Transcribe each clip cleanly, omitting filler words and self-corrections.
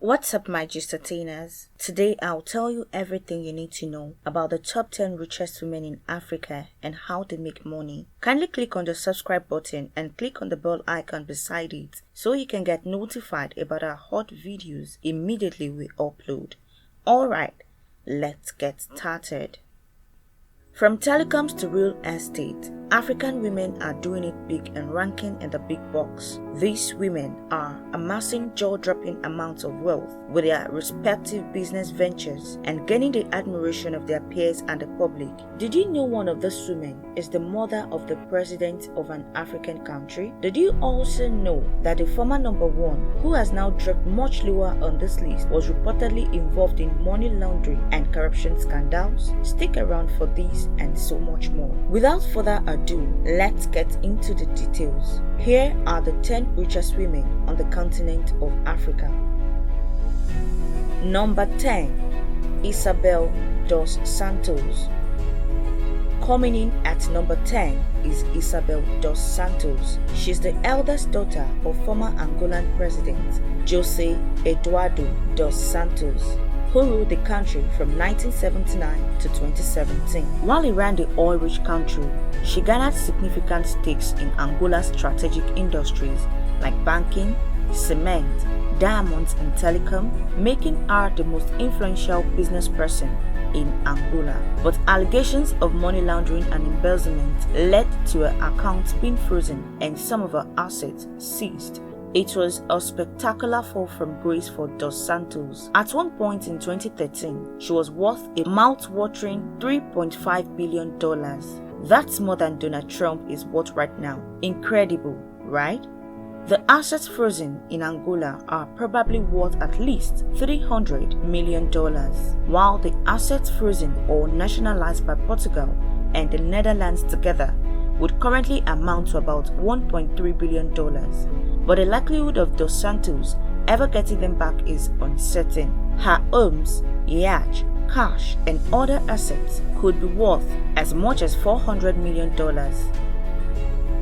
What's up, my Gistatiners? Today I'll tell you everything you need to know about the top 10 richest women in Africa and how they make money. Kindly click on the subscribe button and click on the bell icon beside it so you can get notified about our hot videos immediately we upload. Alright, let's get started. From telecoms to real estate, African women are doing it big and ranking in the big box. These women are amassing jaw-dropping amounts of wealth with their respective business ventures and gaining the admiration of their peers and the public. Did you know one of these women is the mother of the president of an African country? Did you also know that the former number one, who has now dropped much lower on this list, was reportedly involved in money laundering and corruption scandals? Stick around for these and so much more. Without further ado, let's get into the details. Here are the 10 richest women on the continent of Africa. Number 10. Isabel dos Santos. Coming in at number 10 is Isabel dos Santos. She's the eldest daughter of former Angolan President José Eduardo dos Santos, who ruled the country from 1979 to 2017. While he ran the oil-rich country, she garnered significant stakes in Angola's strategic industries like banking, cement, diamonds and telecom, making her the most influential business person in Angola. But allegations of money laundering and embezzlement led to her accounts being frozen and some of her assets seized. It was a spectacular fall from grace for dos Santos. At one point in 2013, she was worth a mouth-watering $3.5 billion. That's more than Donald Trump is worth right now. Incredible, right? The assets frozen in Angola are probably worth at least $300 million, while the assets frozen or nationalized by Portugal and the Netherlands together would currently amount to about $1.3 billion. But the likelihood of dos Santos ever getting them back is uncertain. Her homes, yacht, cash and other assets could be worth as much as $400 million.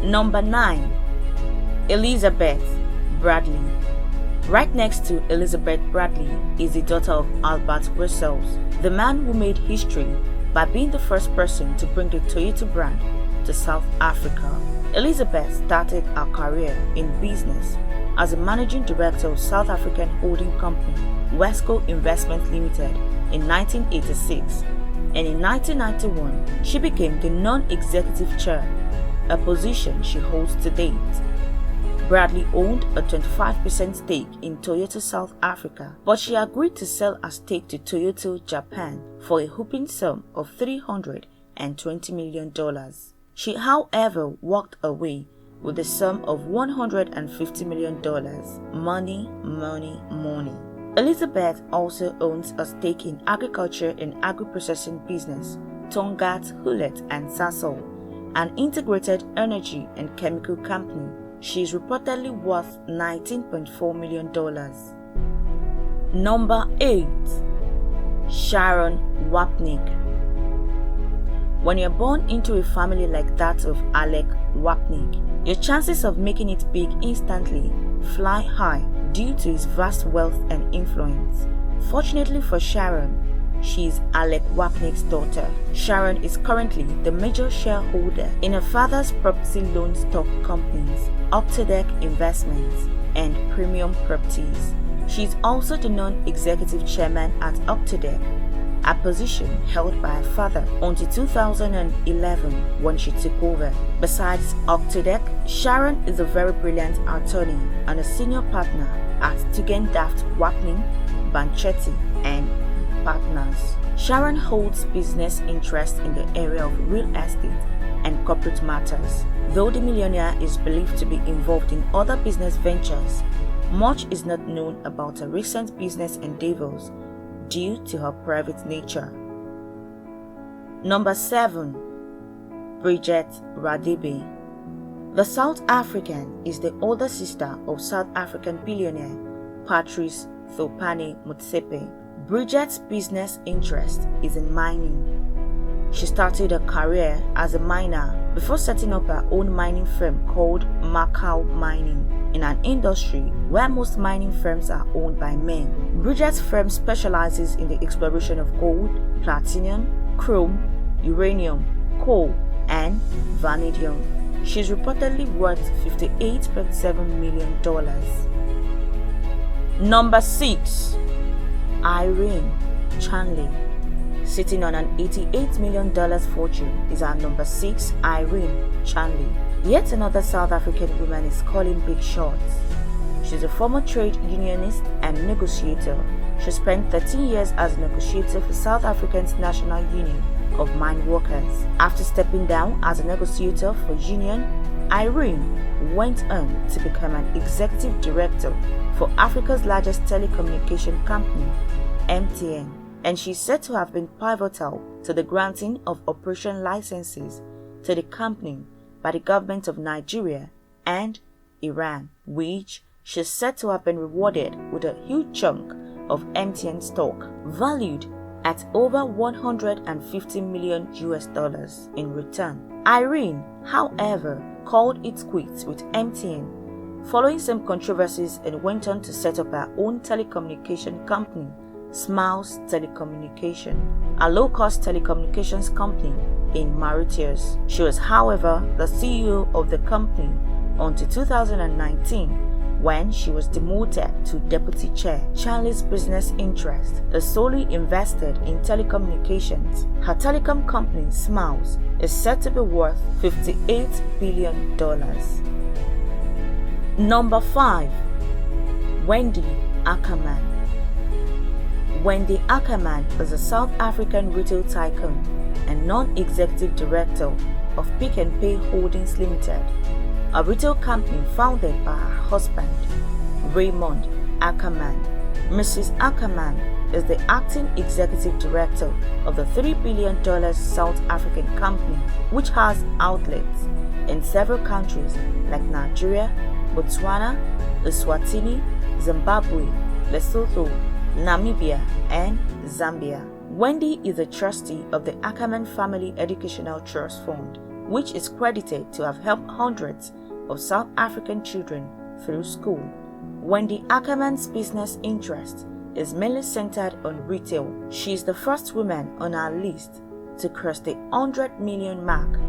Number 9. Elizabeth Bradley. Right next to Elizabeth Bradley is the daughter of Albert Brussels, the man who made history by being the first person to bring the Toyota brand to South Africa. Elizabeth started her career in business as a managing director of South African holding company Wesco Investment Limited in 1986, and in 1991 she became the non-executive chair, a position she holds to date. Bradley owned a 25% stake in Toyota South Africa, but she agreed to sell her stake to Toyota Japan for a whopping sum of $320 million. She, however, walked away with a sum of $150 million. Money, money, money. Elizabeth also owns a stake in agriculture and agri-processing business Tongaat Hulett and Sasol, an integrated energy and chemical company. She is reportedly worth $19.4 million. Number 8. Sharon Wapnick. When you're born into a family like that of Alec Wapnick, your chances of making it big instantly fly high due to his vast wealth and influence. Fortunately for Sharon, she is Alec Wapnick's daughter. Sharon is currently the major shareholder in her father's property loan stock companies, Octodec Investments and Premium Properties. She is also the non-executive chairman at Octodec, a position held by her father until 2011 when she took over. Besides Octodec, Sharon is a very brilliant attorney and a senior partner at Tugendhaft Wapnick, Banchetti and Partners. Sharon holds business interests in the area of real estate and corporate matters. Though the millionaire is believed to be involved in other business ventures, much is not known about her recent business endeavors due to her private nature. Number 7. Bridget Radebe. The South African is the older sister of South African billionaire Patrice Thopane Motsepe. Bridget's business interest is in mining. She started her career as a miner before setting up her own mining firm called Macau Mining in an industry where most mining firms are owned by men. Bridget's firm specializes in the exploration of gold, platinum, chrome, uranium, coal, and vanadium. She's reportedly worth $58.7 million. Number 6. Irene Chanley. Sitting on an $88 million fortune is our number 6, Irene Chanley. Yet another South African woman is calling big shots. She's a former trade unionist and negotiator. She spent 13 years as a negotiator for South Africa's National Union of Mine Workers. After stepping down as a negotiator for union, Irene went on to become an executive director for Africa's largest telecommunication company, MTN, and she's said to have been pivotal to the granting of operation licenses to the company by the government of Nigeria and Iran, which she's said to have been rewarded with a huge chunk of MTN stock, valued at over $150 million in return. Irene, however, called it quits with MTN following some controversies and went on to set up her own telecommunication company, Smiles Telecommunication, a low-cost telecommunications company in Mauritius. She was, however, the CEO of the company until 2019, when she was demoted to deputy chair. Chanley's business interest is solely invested in telecommunications. Her telecom company, Smiles, is said to be worth $58 billion. Number 5. Wendy Ackerman. Wendy Ackerman is a South African retail tycoon and non-executive director of Pick n Pay Holdings Limited, a retail company founded by her husband, Raymond Ackerman. Mrs. Ackerman is the acting executive director of the $3 billion South African company, which has outlets in several countries like Nigeria, Botswana, Eswatini, Zimbabwe, Lesotho, Namibia, and Zambia. Wendy is a trustee of the Ackerman Family Educational Trust Fund, which is credited to have helped hundreds of South African children through school. Wendy Ackerman's business interest is mainly centered on retail. She is the first woman on our list to cross the 100 million mark,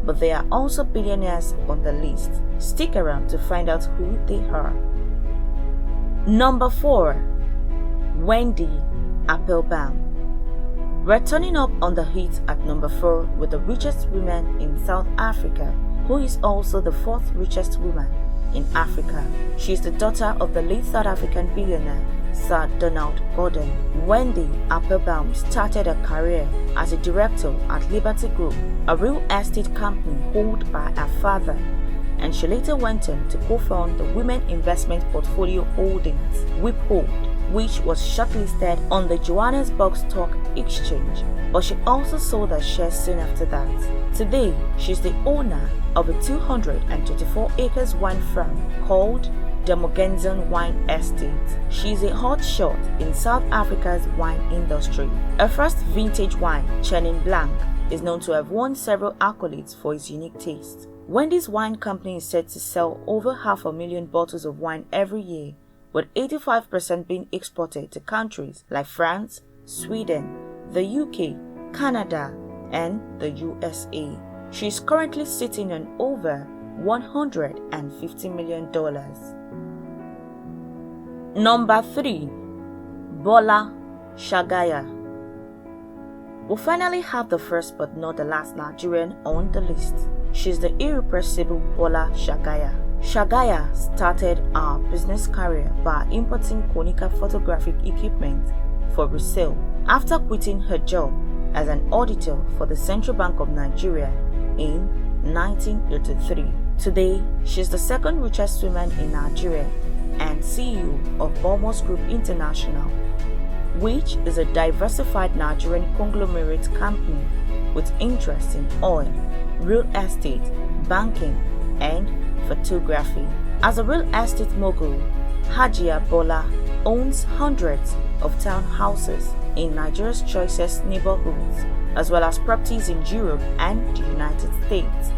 but there are also billionaires on the list. Stick around to find out who they are. Number 4. Wendy Applebaum. We're turning up on the hit at number 4 with the richest woman in South Africa, who is also the 4th richest woman in Africa. She is the daughter of the late South African billionaire Sir Donald Gordon. Wendy Applebaum started her career as a director at Liberty Group, a real estate company owned by her father, and she later went on to co-found the Women Investment Portfolio Holdings, WIPHOLD, which was shortlisted on the Johannesburg Stock Exchange, but she also sold her shares soon after that. Today, she's the owner of a 224 acres wine farm called the Mogensen Wine Estate. She's a hot shot in South Africa's wine industry. Her first vintage wine, Chenin Blanc, is known to have won several accolades for its unique taste. Wendy's wine company is said to sell over 500,000 bottles of wine every year, with 85% being exported to countries like France, Sweden, the UK, Canada, and the USA. She is currently sitting on over $150 million. Number 3. Bola Shagaya. We'll finally have the first but not the last Nigerian on the list. She's the irrepressible Bola Shagaya. Shagaya started her business career by importing Konica photographic equipment for resale after quitting her job as an auditor for the Central Bank of Nigeria in 1983. Today, she's the second richest woman in Nigeria and CEO of Bomos Group International, which is a diversified Nigerian conglomerate company with interests in oil, real estate, banking, and photography. As a real estate mogul, Hajia Bola owns hundreds of townhouses in Nigeria's choicest neighborhoods, as well as properties in Europe and the United States.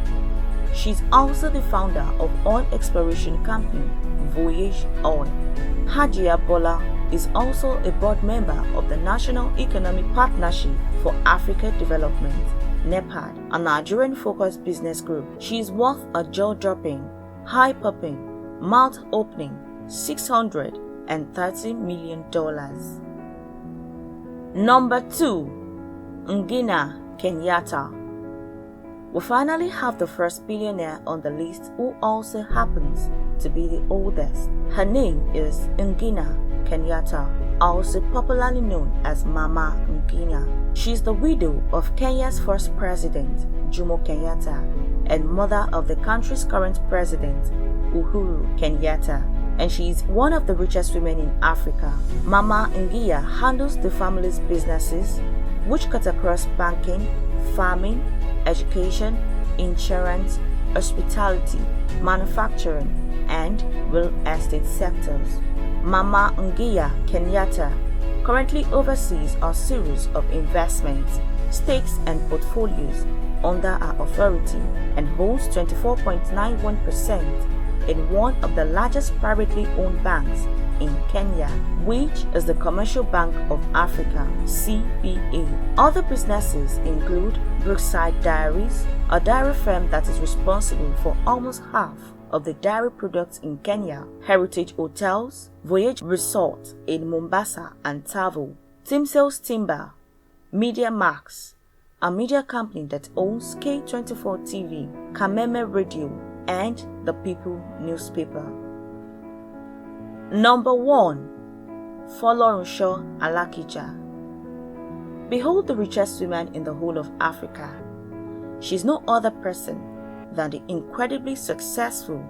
She's also the founder of oil exploration company Voyage Oil. Hajia Bola is also a board member of the National Economic Partnership for Africa Development, NEPAD, a Nigerian-focused business group. She is worth a jaw-dropping, high-popping, mouth-opening $630 million. Number 2. Ngina Kenyatta. We finally have the first billionaire on the list who also happens to be the oldest. Her name is Ngina Kenyatta, also popularly known as Mama Ngina. She is the widow of Kenya's first president, Jomo Kenyatta, and mother of the country's current president, Uhuru Kenyatta, and she is one of the richest women in Africa. Mama Ngina handles the family's businesses, which cut across banking, farming, education, insurance, hospitality, manufacturing, and real estate sectors. Mama Ngina Kenyatta currently oversees a series of investments, stakes, and portfolios under her authority and holds 24.91% in one of the largest privately owned banks in Kenya, which is the Commercial Bank of Africa, CBA. Other businesses include Brookside Dairies, a dairy firm that is responsible for almost half of the dairy products in Kenya, Heritage Hotels, Voyage Resort in Mombasa and Tavo, Timsales Timber, Media Max, a media company that owns K24 TV, Kameme Radio, and The People newspaper. Number 1. Folorunsho Alakija. Behold the richest woman in the whole of Africa. She is no other person than the incredibly successful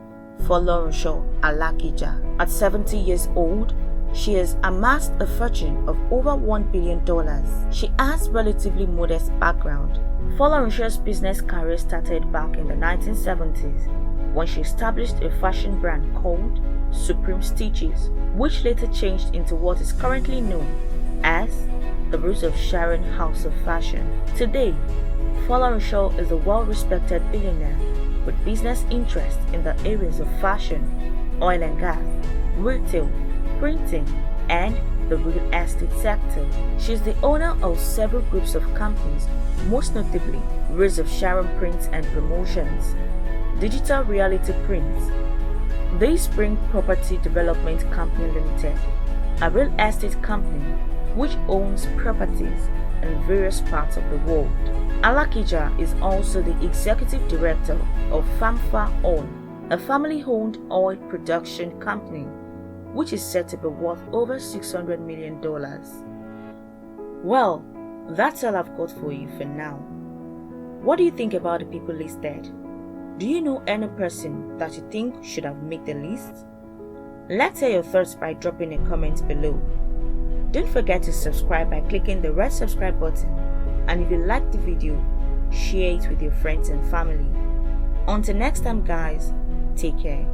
Folorunsho Alakija. At 70 years old, she has amassed a fortune of over $1 billion. She has relatively modest background. Folorunsho's business career started back in the 1970s when she established a fashion brand called Supreme Stitches, which later changed into what is currently known as the Rose of Sharon House of Fashion. Today, Folorunsho is a well-respected billionaire with business interests in the areas of fashion, oil and gas, retail, printing, and the real estate sector. She is the owner of several groups of companies, most notably Rose of Sharon Prints and Promotions, Digital Reality Prints, The Spring Property Development Company Limited, a real estate company which owns properties in various parts of the world. Alakija is also the executive director of Famfa Oil, a family-owned oil production company which is said to be worth over $600 million. Well, that's all I've got for you for now. What do you think about the people listed? Do you know any person that you think should have made the list? Let's hear your thoughts by dropping a comment below. Don't forget to subscribe by clicking the red subscribe button, and if you liked the video, share it with your friends and family. Until next time guys, take care.